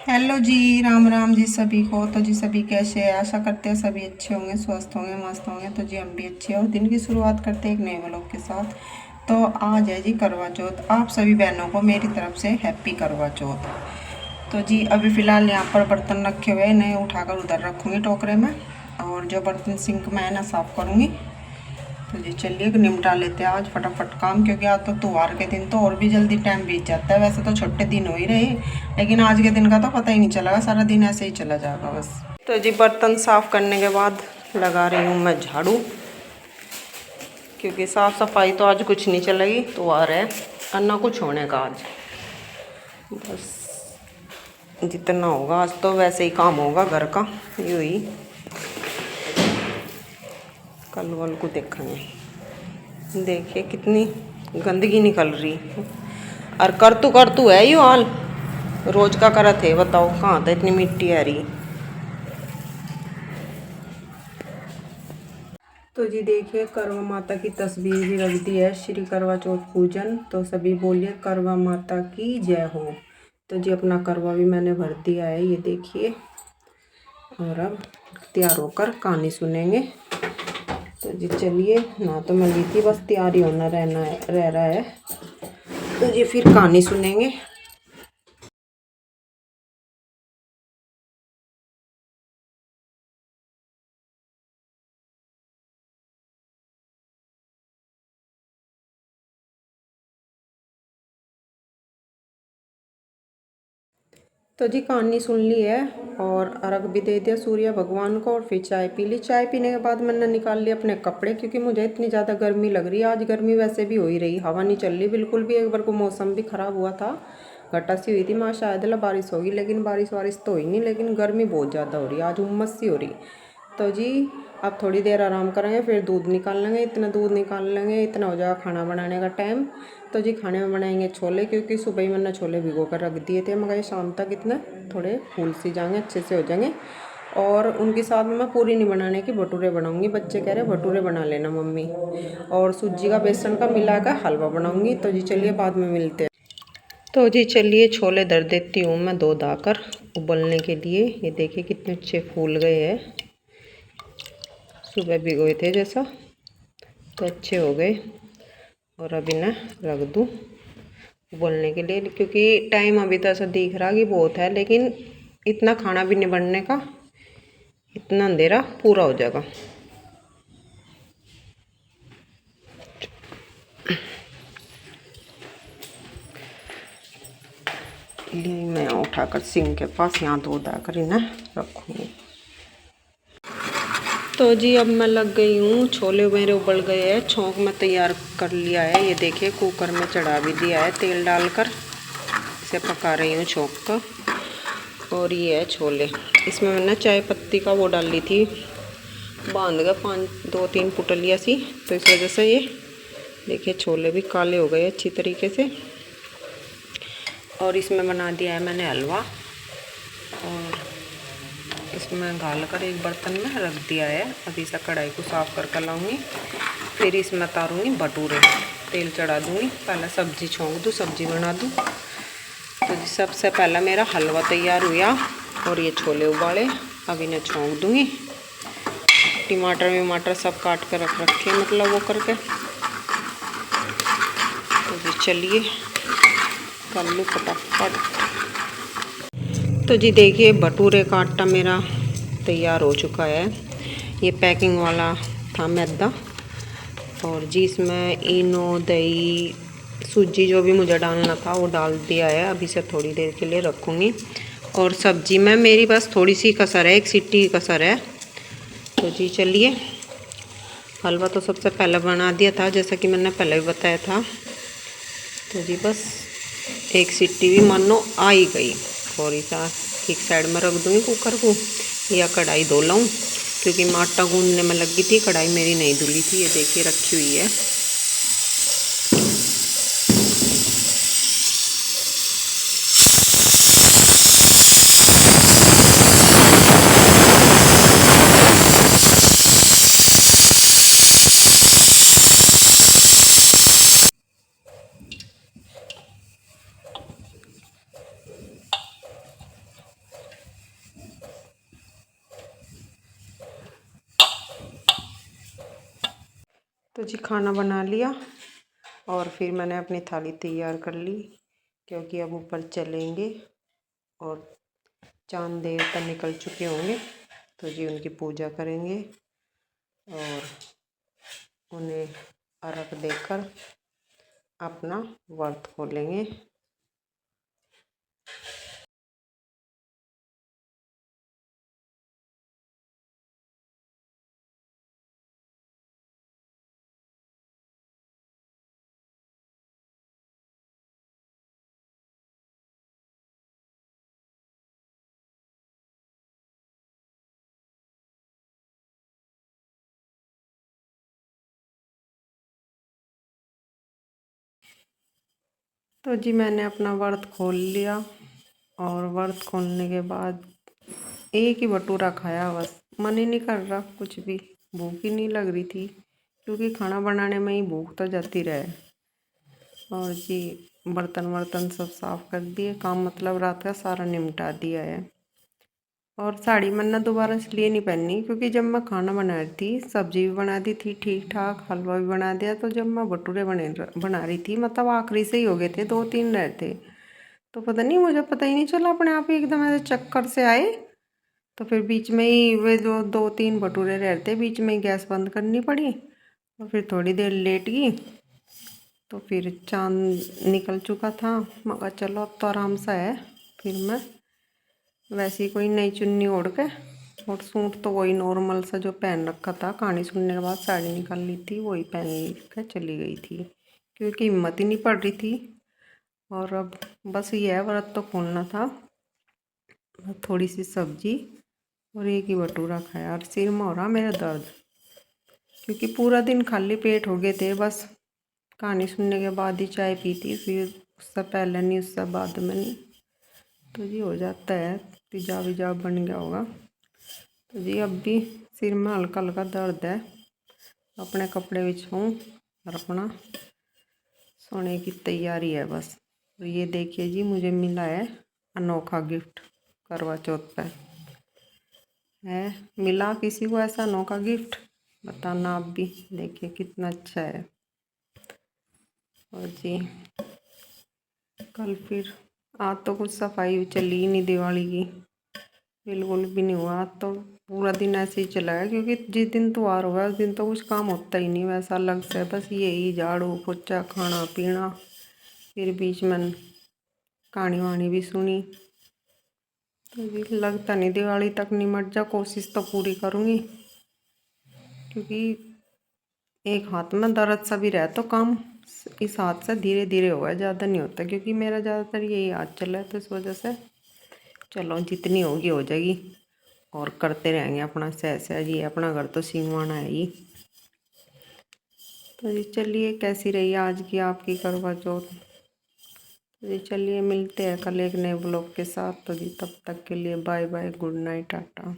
Hello जी, राम राम जी सभी को। तो जी सभी कैसे हैं? आशा करते हैं सभी अच्छे होंगे, स्वस्थ होंगे, मस्त होंगे। तो जी हम भी अच्छे हैं और दिन की शुरुआत करते हैं एक नए व्लॉग के साथ। तो आज है जी करवा चौथ। आप सभी बहनों को मेरी तरफ से हैप्पी करवा चौथ। तो जी अभी फ़िलहाल यहाँ पर बर्तन रखे हुए हैं, नए उठाकर उधर रखूँगी टोकरे में। और जो बर्तन सिंक में है ना साफ़ करूँगी। तो जी चलिए निपटा लेते हैं आज फटाफट काम, क्योंकि आज तो त्योहार के दिन तो और भी जल्दी टाइम बीत जाता है। वैसे तो छोटे दिन हो ही रहे, लेकिन आज के दिन का तो पता ही नहीं चलेगा, सारा दिन ऐसे ही चला जाएगा बस। तो जी बर्तन साफ़ करने के बाद लगा रही हूँ मैं झाड़ू, क्योंकि साफ़ सफाई तो आज कुछ नहीं चलेगी, त्योहार है और ना कुछ होने का आज। बस जितना होगा आज तो वैसे ही काम होगा घर का, यूँ ही। कल वल को देखेंगे। देखिए कितनी गंदगी निकल रही। और कर तू है यो हाल रोज का करत है। बताओ कहाँ था इतनी मिट्टी आ रही। तो जी देखिए करवा माता की तस्वीर भी रख दी है। श्री करवा चौथ पूजन। तो सभी बोलिए करवा माता की जय हो। तो जी अपना करवा भी मैंने भर दिया है, ये देखिए। और अब तैयार होकर कहानी सुनेंगे। तो जी चलिए, ना तो मैं ली थी, बस तैयारी होना रह रहा है। तो जी फिर कहानी सुनेंगे। तो जी कहानी सुन ली है और अर्घ भी दे दिया सूर्य भगवान को, और फिर चाय पी ली। चाय पीने के बाद मैंने निकाल लिया अपने कपड़े, क्योंकि मुझे इतनी ज़्यादा गर्मी लग रही है। आज गर्मी वैसे भी हो ही रही, हवा नहीं चल रही बिल्कुल भी। एक बार को मौसम भी ख़राब हुआ था, घटा सी हुई थी, माँ शायद बारिश होगी, लेकिन बारिश तो हुई नहीं। लेकिन गर्मी बहुत ज़्यादा हो रही है, आज उमस सी हो रही। तो जी अब थोड़ी देर आराम करेंगे, फिर दूध निकाल लेंगे। इतना दूध निकाल लेंगे, इतना हो जाएगा खाना बनाने का टाइम। तो जी खाने में बनाएंगे छोले, क्योंकि सुबह ही मैंने छोले भिगो कर रख दिए थे, मगर ये शाम तक इतने थोड़े फूल सी जाएंगे, अच्छे से हो जाएंगे। और उनके साथ में मैं पूरी नहीं बनाने की, भटूरे बनाऊंगी। बच्चे कह रहे भटूरे बना लेना मम्मी, और सूजी का बेसन का मिलाकर हलवा बनाऊंगी। तो जी चलिए बाद में मिलते हैं। तो जी चलिए छोले धर देती हूँ मैं दो दाकर उबलने के लिए। ये देखिए कितने अच्छे फूल गए हैं, सुबह भिगोए थे जैसा, तो अच्छे हो गए। और अभी ना रख दूँ उबलने के लिए, क्योंकि टाइम अभी तो ऐसा दिख रहा कि बहुत है, लेकिन इतना खाना भी नहीं बनने का, इतना अंधेरा पूरा हो जाएगा। लिए मैं उठाकर सिंक के पास यहाँ धो धाकर इन्हें रखूँगी। तो जी अब मैं लग गई हूँ, छोले मेरे उबल गए हैं, छोंक में तैयार कर लिया है। ये देखिए कुकर में चढ़ा भी दिया है तेल डालकर, इसे पका रही हूँ छोंक का। और ये है छोले, इसमें मैंने चाय पत्ती का वो डाल ली थी, बांध कर 2-3 पुटलियाँ सी, तो इस वजह से ये देखिए छोले भी काले हो गए अच्छी तरीके से। और इसमें बना दिया है मैंने हलवा, और इसमें घाल कर एक बर्तन में रख दिया है। अभी से कढ़ाई को साफ़ कर लाऊंगी, फिर इसमें तारूंगी भटूरे, तेल चढ़ा दूंगी, पहले सब्जी छोंक दूँ, सब्जी बना दूँ। तो जी सबसे पहला मेरा हलवा तैयार हुआ, और ये छोले उबाले, अब इन्हें छोंक दूँगी। टमाटर वमाटर सब काट कर रख रखे, मतलब वो करके। तो जी चलिए कर लूँ फटाफट। तो जी देखिए भटूरे का आटा मेरा तैयार हो चुका है। ये पैकिंग वाला था मैदा, और जी इसमें इनो, दही, सूजी जो भी मुझे डालना था वो डाल दिया है। अभी से थोड़ी देर के लिए रखूँगी। और सब्जी में मेरी बस थोड़ी सी कसर है, एक सीटी की कसर है। तो जी चलिए, हलवा तो सबसे पहले बना दिया था, जैसा कि मैंने पहले भी बताया था। तो जी बस एक सीटी भी मानो आ ही गई, थोड़ी सा एक साइड में रख दूँगी कुकर को, या कढ़ाई धो लाऊँ, क्योंकि मैं आटा गूंदने में लगी थी, कढ़ाई मेरी नहीं धुली थी। ये देखिए रखी हुई है। तो जी खाना बना लिया और फिर मैंने अपनी थाली तैयार कर ली, क्योंकि अब ऊपर चलेंगे और चांद देवता निकल चुके होंगे, तो जी उनकी पूजा करेंगे और उन्हें अर्घ देकर अपना व्रत खोलेंगे। तो जी मैंने अपना व्रत खोल लिया और व्रत खोलने के बाद एक ही भटूरा खाया, बस मन ही नहीं कर रहा कुछ भी, भूख ही नहीं लग रही थी, क्योंकि खाना बनाने में ही भूख तो जाती रहे। और जी बर्तन वर्तन सब साफ़ कर दिए, काम मतलब रात का सारा निपटा दिया है। और साड़ी मैंने दोबारा इसलिए नहीं पहनी, क्योंकि जब मैं खाना बना रही थी, सब्जी भी बना दी थी ठीक ठाक, हलवा भी बना दिया, तो जब मैं भटूरे बना रही थी, मतलब आखिरी से ही हो गए थे, 2-3 रहे थे, तो पता नहीं, मुझे पता ही नहीं चला, अपने आप ही एकदम ऐसे चक्कर से आए। तो फिर बीच में ही वे जो 2-3 भटूरे रहते, बीच में ही गैस बंद करनी पड़ी और फिर थोड़ी देर लेट गई। तो फिर चांद निकल चुका था, मगर चलो अब तो आराम सा है। फिर मैं वैसे ही कोई नई चुन्नी ओढ़ के, और सूट तो वही नॉर्मल सा जो पहन रखा था, कहानी सुनने के बाद साड़ी निकाल ली थी, वही पहन के चली गई थी, क्योंकि हिम्मत ही नहीं पड़ रही थी। और अब बस ये है, व्रत तो खोलना था। थोड़ी सी सब्जी और एक ही भटूरा खाया और सिर में हो रहा मेरा दर्द, क्योंकि पूरा दिन खाली पेट हो गए थे। बस कहानी सुनने के बाद ही चाय पी थी, फिर उससे पहले नहीं, उससे बाद में नहीं। तो जी हो जाता है, तेजाब विजाब बन गया होगा। तो जी अब भी सिर में हल्का हल्का दर्द है। अपने कपड़े बिछाऊँ और अपना सोने की तैयारी है बस। तो ये देखिए जी, मुझे मिला है अनोखा गिफ्ट करवा चौथ पे। है, मिला किसी को ऐसा अनोखा गिफ्ट? बताना आप भी, देखिए कितना अच्छा है। और जी कल फिर, आज तो कुछ सफाई चली ही नहीं दिवाली की, बिल्कुल भी नहीं हुआ। आज तो पूरा दिन ऐसे ही चला है, क्योंकि जिस दिन त्योहार हुआ उस दिन तो कुछ काम होता ही नहीं वैसा अलग से, बस यही झाड़ू पोछा खाना पीना। फिर बीच में कहानी वाणी भी सुनी। तो जी लगता नहीं दिवाली तक निमट जा, कोशिश तो पूरी करूँगी, क्योंकि एक हाथ में दर्द सा भी रहे तो काम इस हाथ से धीरे धीरे होगा, ज़्यादा नहीं होता, क्योंकि मेरा ज़्यादातर यही हाथ चल रहा है, तो इस वजह से चलो जितनी होगी हो जाएगी, और करते रहेंगे अपना सह जी, अपना घर तो सिंगवाना है ही। तो जी चलिए, कैसी रही आज की आपकी करवा चौथ? तो जी चलिए, मिलते हैं कल एक नए ब्लॉग के साथ। तो जी तब तक के लिए bye bye, good night, Tata.